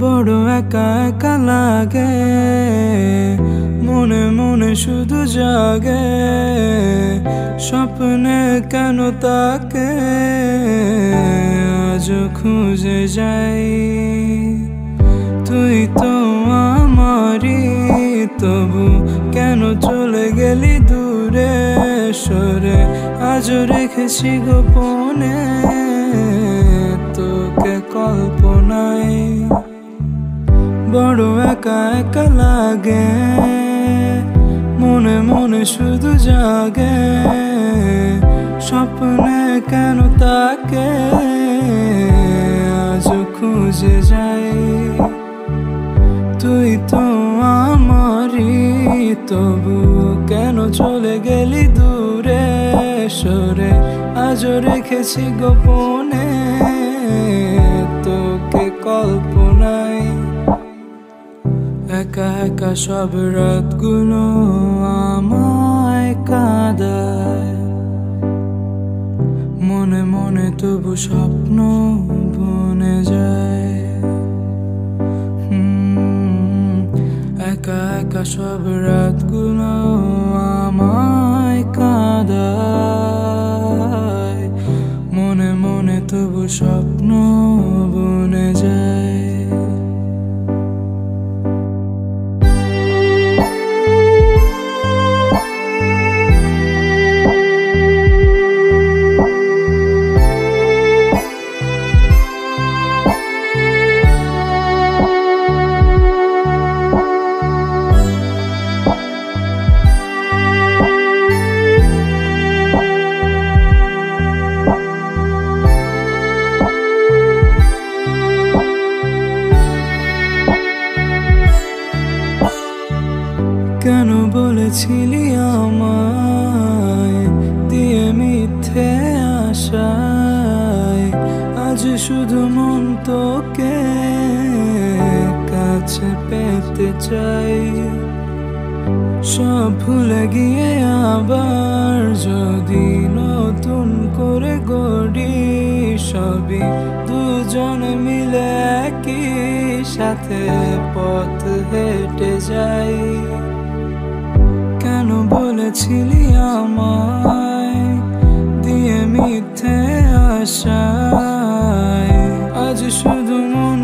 বড় একা একা লাগে, মনে মনে শুধু জাগে, স্বপ্নে কেন তাকে আজ খুঁজে যাই। তুই তো আমারই, তবু কেন চলে গেলি দূরে সরে, আজও রেখেছি গোপনে তোকে কল্পনায়। বড় একা একা লাগে, মনে মনে শুধু জাগে, স্বপ্নে কেন তাকে আজও খুঁজে যাই। তুই তো আমারই, তবু কেন চলে গেলি দূরে সরে, আজও রেখেছি গোপনে তোকে কল্পনায়। একা একা সব রাতগুলো আমায় কাঁদায়, মনে মনে তবু স্বপ্ন বনে যায়। একা একা সব রাতগুলো আমায় কাঁদায়, মনে মনে তবু স্বপ্ন বনে যায়। কেন বলেছিলি আমায় দিয়ে মিথ্যে আশায়, আজ শুধু মন তোকে কাছে পেতে চাই। সব ভুলে গিয়ে আবার যদি নতুন করে গড়ি, সবই দুজন মিলে একই সাথে পথ হেঁটে যাই। কেন বলেছিলি আমায় দিয়ে মিথ্যে আশায়, আজ শুধু মন